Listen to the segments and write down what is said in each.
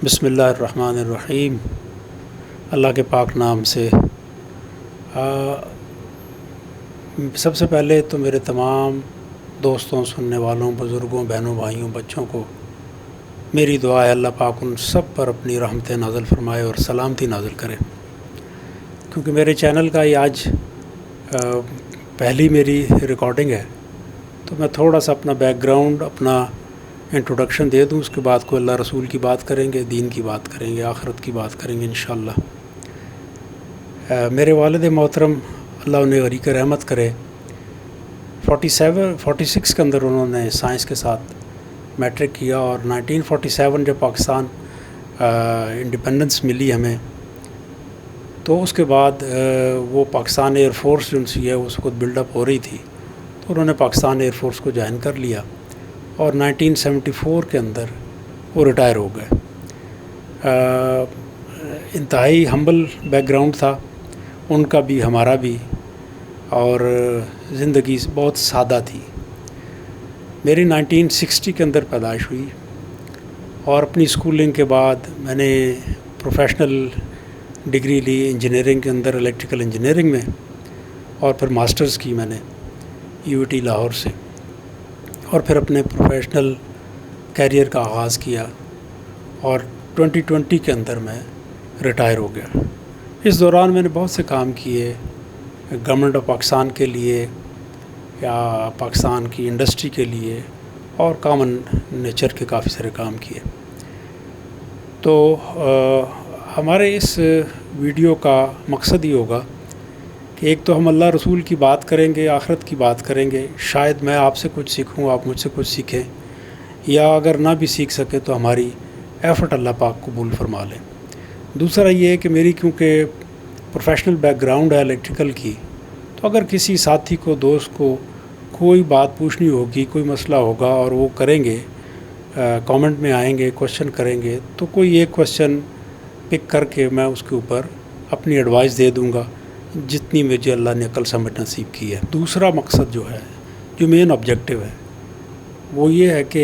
بسم اللہ الرحمن الرحیم۔ اللہ کے پاک نام سے سب سے پہلے تو میرے تمام دوستوں، سننے والوں، بزرگوں، بہنوں، بھائیوں، بچوں کو میری دعا ہے اللہ پاک ان سب پر اپنی رحمتیں نازل فرمائے اور سلامتی نازل کرے۔ کیونکہ میرے چینل کا یہ آج پہلی میری ریکارڈنگ ہے، تو میں تھوڑا سا اپنا بیک گراؤنڈ، اپنا انٹروڈکشن دے دوں، اس کے بعد کو اللہ رسول کی بات کریں گے، دین کی بات کریں گے، آخرت کی بات کریں گے انشاءاللہ۔ میرے والد محترم اللہ انہیں غریق رحمت کرے، 46 کے اندر انہوں نے سائنس کے ساتھ میٹرک کیا، اور 1947 جب پاکستان انڈیپینڈنس ملی ہمیں، تو اس کے بعد وہ پاکستان ایئر فورس جو سی ہے اس وقت بلڈ اپ ہو رہی تھی، تو انہوں نے پاکستان ایئر فورس کو جوائن کر لیا، اور 1974 کے اندر وہ ریٹائر ہو گئے۔ انتہائی ہمبل بیک گراؤنڈ تھا ان کا بھی، ہمارا بھی، اور زندگی بہت سادہ تھی۔ میری 1960 کے اندر پیدائش ہوئی، اور اپنی اسکولنگ کے بعد میں نے پروفیشنل ڈگری لی انجینئرنگ کے اندر، الیکٹریکل انجینئرنگ میں، اور پھر ماسٹرز کی میں نے UT لاہور سے، اور پھر اپنے پروفیشنل کیریئر کا آغاز کیا، اور 2020 کے اندر میں ریٹائر ہو گیا۔ اس دوران میں نے بہت سے کام کیے گورنمنٹ آف پاکستان کے لیے، یا پاکستان کی انڈسٹری کے لیے، اور کامن نیچر کے کافی سارے کام کیے۔ تو ہمارے اس ویڈیو کا مقصد یہ ہوگا کہ ایک تو ہم اللہ رسول کی بات کریں گے، آخرت کی بات کریں گے، شاید میں آپ سے کچھ سیکھوں، آپ مجھ سے کچھ سیکھیں، یا اگر نہ بھی سیکھ سکے تو ہماری ایفرٹ اللہ پاک قبول فرما لیں۔ دوسرا یہ ہے کہ میری کیونکہ پروفیشنل بیک گراؤنڈ ہے الیکٹریکل کی، تو اگر کسی ساتھی کو، دوست کو کوئی بات پوچھنی ہوگی، کوئی مسئلہ ہوگا، اور وہ کریں گے، کامنٹ میں آئیں گے، کوشچن کریں گے، تو کوئی ایک کوشچن پک کر کے میں اس کے اوپر اپنی ایڈوائس دے دوں گا جتنی مجھے اللہ نے عقل سمجھ نصیب کی ہے۔ دوسرا مقصد جو ہے، جو مین آبجیکٹو ہے، وہ یہ ہے کہ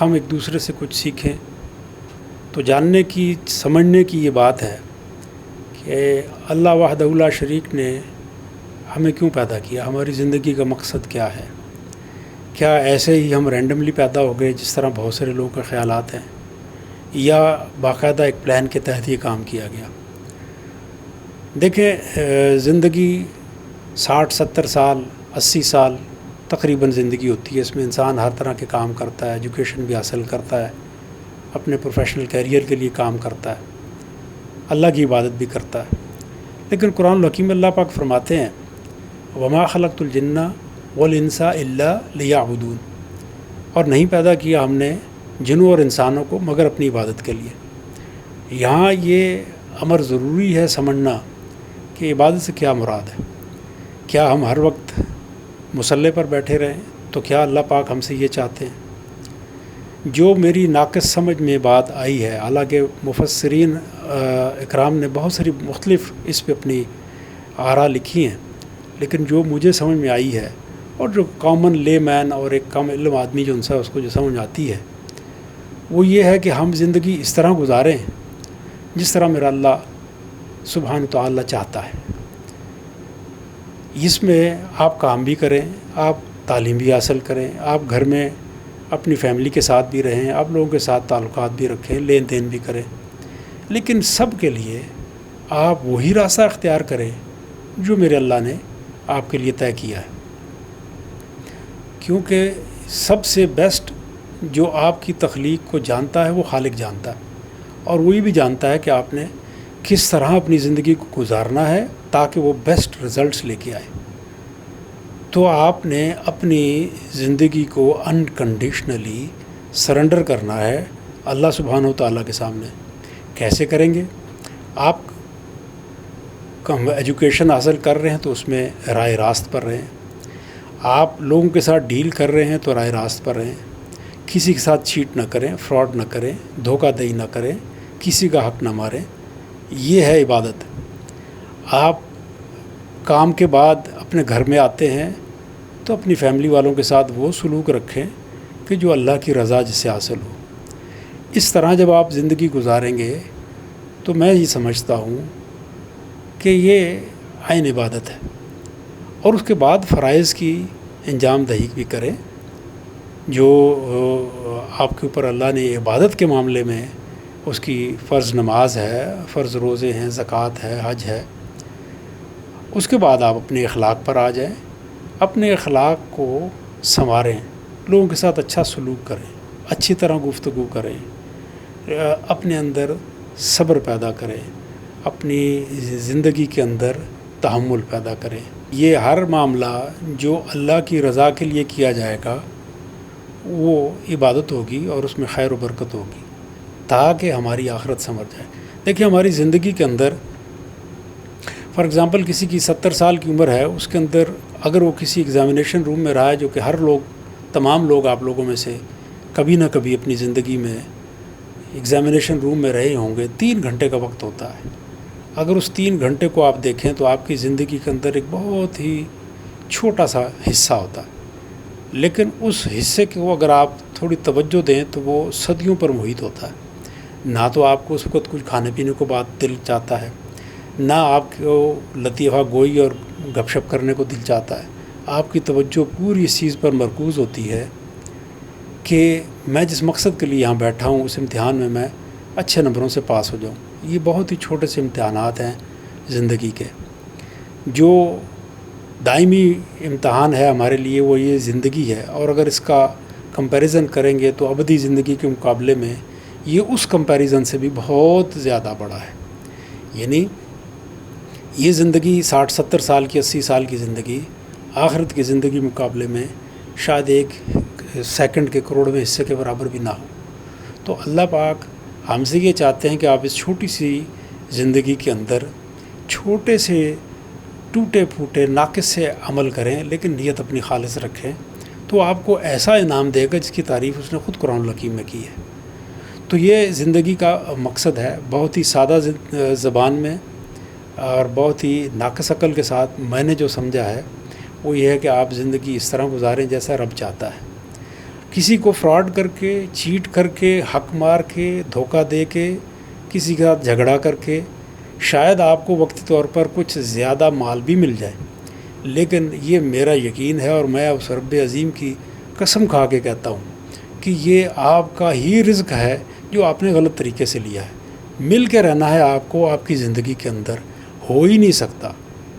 ہم ایک دوسرے سے کچھ سیکھیں۔ تو جاننے کی، سمجھنے کی یہ بات ہے کہ اللہ وحدہ لا شریک نے ہمیں کیوں پیدا کیا، ہماری زندگی کا مقصد کیا ہے۔ کیا ایسے ہی ہم رینڈملی پیدا ہو گئے جس طرح بہت سارے لوگوں کے خیالات ہیں، یا باقاعدہ ایک پلان کے تحت یہ کام کیا گیا؟ دیکھیں، زندگی 60 70 سال 80 سال تقریباً زندگی ہوتی ہے، اس میں انسان ہر طرح کے کام کرتا ہے، ایجوکیشن بھی حاصل کرتا ہے، اپنے پروفیشنل کیریئر کے لیے کام کرتا ہے، اللہ کی عبادت بھی کرتا ہے۔ لیکن قرآن الحکیم اللہ پاک فرماتے ہیں وما خلقت الجن والانس الا لیعبدون، اور نہیں پیدا کیا ہم نے جنوں اور انسانوں کو مگر اپنی عبادت کے لیے۔ یہاں یہ امر ضروری ہے سمجھنا کہ عبادت سے کیا مراد ہے۔ کیا ہم ہر وقت مصلی پر بیٹھے رہیں؟ تو کیا اللہ پاک ہم سے یہ چاہتے ہیں؟ جو میری ناقص سمجھ میں بات آئی ہے، حالانکہ مفسرین اکرام نے بہت ساری مختلف اس پہ اپنی آراء لکھی ہیں، لیکن جو مجھے سمجھ میں آئی ہے، اور جو کامن لے مین اور ایک کم علم آدمی جو ان سے اس کو جو سمجھ آتی ہے، وہ یہ ہے کہ ہم زندگی اس طرح گزاریں جس طرح میرا اللہ سبحانہ تعالیٰ چاہتا ہے۔ اس میں آپ کام بھی کریں، آپ تعلیم بھی حاصل کریں، آپ گھر میں اپنی فیملی کے ساتھ بھی رہیں، آپ لوگوں کے ساتھ تعلقات بھی رکھیں، لین دین بھی کریں، لیکن سب کے لیے آپ وہی راستہ اختیار کریں جو میرے اللہ نے آپ کے لیے طے کیا ہے۔ کیونکہ سب سے بیسٹ جو آپ کی تخلیق کو جانتا ہے وہ خالق جانتا ہے، اور وہی بھی جانتا ہے کہ آپ نے کس طرح اپنی زندگی کو گزارنا ہے تاکہ وہ بیسٹ رزلٹس لے کے آئے۔ تو آپ نے اپنی زندگی کو انکنڈیشنلی سرنڈر کرنا ہے اللہ سبحانہ و تعالیٰ کے سامنے۔ کیسے کریں گے؟ آپ ایجوکیشن حاصل کر رہے ہیں تو اس میں راہ راست پر رہیں، آپ لوگوں کے ساتھ ڈیل کر رہے ہیں تو راہ راست پر رہیں، کسی کے ساتھ چیٹ نہ کریں، فراڈ نہ کریں، دھوکہ دہی نہ کریں، کسی کا حق نہ ماریں۔ یہ ہے عبادت۔ آپ کام کے بعد اپنے گھر میں آتے ہیں تو اپنی فیملی والوں کے ساتھ وہ سلوک رکھیں کہ جو اللہ کی رضا جس سے حاصل ہو۔ اس طرح جب آپ زندگی گزاریں گے تو میں یہ سمجھتا ہوں کہ یہ عین عبادت ہے، اور اس کے بعد فرائض کی انجام دہی بھی کریں جو آپ کے اوپر اللہ نے عبادت کے معاملے میں اس کی فرض نماز ہے، فرض روزے ہیں، زکوٰۃ ہے، حج ہے۔ اس کے بعد آپ اپنے اخلاق پر آ جائیں، اپنے اخلاق کو سنواریں، لوگوں کے ساتھ اچھا سلوک کریں، اچھی طرح گفتگو کریں، اپنے اندر صبر پیدا کریں، اپنی زندگی کے اندر تحمل پیدا کریں۔ یہ ہر معاملہ جو اللہ کی رضا کے لیے کیا جائے گا وہ عبادت ہوگی اور اس میں خیر و برکت ہوگی تاکہ ہماری آخرت سنور جائے۔ دیکھیے ہماری زندگی کے اندر فار ایگزامپل کسی کی 70 سال کی عمر ہے، اس کے اندر اگر وہ کسی ایگزامینیشن روم میں رہا ہے، جو کہ تمام لوگ آپ لوگوں میں سے کبھی نہ کبھی اپنی زندگی میں ایگزامینیشن روم میں رہے ہوں گے، 3 گھنٹے کا وقت ہوتا ہے۔ اگر اس 3 گھنٹے کو آپ دیکھیں تو آپ کی زندگی کے اندر ایک بہت ہی چھوٹا سا حصہ ہوتا ہے، لیکن اس حصے کو اگر آپ تھوڑی توجہ دیں تو وہ صدیوں پر محیط ہوتا ہے۔ نہ تو آپ کو اس وقت کچھ کھانے پینے کو بات دل چاہتا ہے، نہ آپ کو لطیفہ گوئی اور گپ شپ کرنے کو دل چاہتا ہے، آپ کی توجہ پوری اس چیز پر مرکوز ہوتی ہے کہ میں جس مقصد کے لیے یہاں بیٹھا ہوں اس امتحان میں میں اچھے نمبروں سے پاس ہو جاؤں۔ یہ بہت ہی چھوٹے سے امتحانات ہیں زندگی کے، جو دائمی امتحان ہے ہمارے لیے وہ یہ زندگی ہے، اور اگر اس کا کمپیریزن کریں گے تو ابدی زندگی کے مقابلے میں یہ اس کمپیریزن سے بھی بہت زیادہ بڑا ہے۔ یعنی یہ زندگی 60-70 سال کی 80 سال کی زندگی آخرت کی زندگی مقابلے میں شاید 1 سیکنڈ کے کروڑویں حصے کے برابر بھی نہ ہو۔ تو اللہ پاک ہم سے یہ چاہتے ہیں کہ آپ اس چھوٹی سی زندگی کے اندر چھوٹے سے ٹوٹے پھوٹے ناقص سے عمل کریں، لیکن نیت اپنی خالص رکھیں، تو آپ کو ایسا انعام دے گا جس کی تعریف اس نے خود قرآن الحکیم میں کی ہے۔ تو یہ زندگی کا مقصد ہے، بہت ہی سادہ زبان میں اور بہت ہی ناقص عقل کے ساتھ میں نے جو سمجھا ہے وہ یہ ہے کہ آپ زندگی اس طرح گزاریں جیسا رب چاہتا ہے۔ کسی کو فراڈ کر کے، چیٹ کر کے، حق مار کے، دھوکہ دے کے، کسی کے ساتھ جھگڑا کر کے شاید آپ کو وقتی طور پر کچھ زیادہ مال بھی مل جائے، لیکن یہ میرا یقین ہے اور میں اس رب عظیم کی قسم کھا کے کہتا ہوں کہ یہ آپ کا ہی رزق ہے جو آپ نے غلط طریقے سے لیا ہے۔ مل کے رہنا ہے آپ کو آپ کی زندگی کے اندر، ہو ہی نہیں سکتا،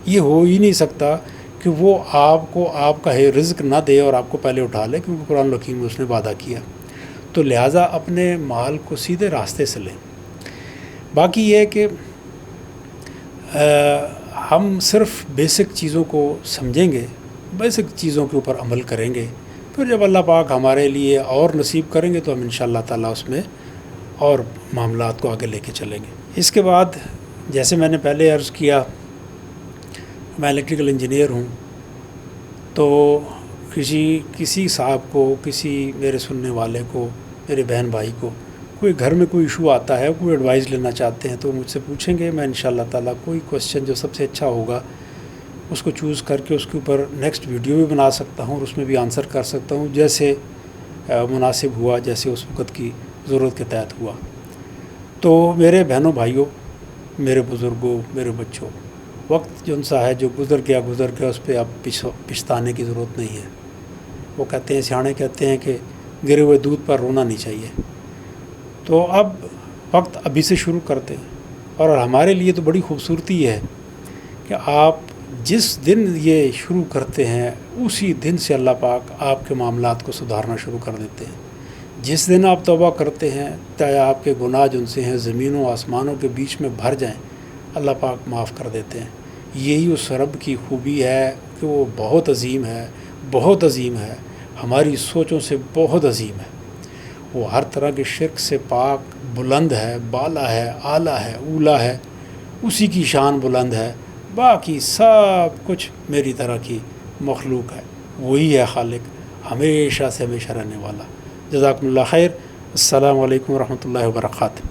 یہ ہو ہی نہیں سکتا کہ وہ آپ کو آپ کا ہے رزق نہ دے اور آپ کو پہلے اٹھا لے، کیونکہ قرآن الحکیم میں اس نے وعدہ کیا۔ تو لہٰذا اپنے مال کو سیدھے راستے سے لیں۔ باقی یہ ہے کہ ہم صرف بیسک چیزوں کو سمجھیں گے، بیسک چیزوں کے اوپر عمل کریں گے، پھر جب اللہ پاک ہمارے لیے اور نصیب کریں گے تو ہم انشاءاللہ تعالیٰ اس میں اور معاملات کو آگے لے کے چلیں گے۔ اس کے بعد جیسے میں نے پہلے عرض کیا، میں الیکٹریکل انجینئر ہوں، تو کسی صاحب کو، کسی میرے سننے والے کو، میرے بہن بھائی کو کوئی گھر میں کوئی ایشو آتا ہے، کوئی ایڈوائز لینا چاہتے ہیں تو مجھ سے پوچھیں گے، میں انشاءاللہ تعالیٰ کوئی کوسچن جو سب سے اچھا ہوگا اس کو چوز کر کے اس کے اوپر نیکسٹ ویڈیو بھی بنا سکتا ہوں اور اس میں بھی آنسر کر سکتا ہوں جیسے مناسب ہوا، جیسے اس وقت کی ضرورت کے تحت ہوا۔ تو میرے بہنوں بھائیوں، میرے بزرگوں، میرے بچوں، وقت جو سا ہے جو گزر گیا اس پہ اب پچھتانے کی ضرورت نہیں ہے۔ وہ کہتے ہیں، سیانے کہتے ہیں کہ گرے ہوئے دودھ پر رونا نہیں چاہیے۔ تو اب وقت ابھی سے شروع کرتے ہیں، اور ہمارے لیے تو بڑی خوبصورتی ہے کہ آپ جس دن یہ شروع کرتے ہیں اسی دن سے اللہ پاک آپ کے معاملات کو سدھارنا شروع کر دیتے ہیں۔ جس دن آپ توبہ کرتے ہیں چاہے آپ کے گناہ جن سے ہیں زمینوں آسمانوں کے بیچ میں بھر جائیں، اللہ پاک معاف کر دیتے ہیں۔ یہی اس رب کی خوبی ہے کہ وہ بہت عظیم ہے، بہت عظیم ہے، ہماری سوچوں سے بہت عظیم ہے۔ وہ ہر طرح کے شرک سے پاک، بلند ہے، بالا ہے، اعلیٰ ہے، اولا ہے، اسی کی شان بلند ہے۔ باقی سب کچھ میری طرح کی مخلوق ہے، وہی ہے خالق، ہمیشہ سے ہمیشہ رہنے والا۔ جزاکم اللہ خیر۔ السلام علیکم ورحمۃ اللہ وبرکاتہ۔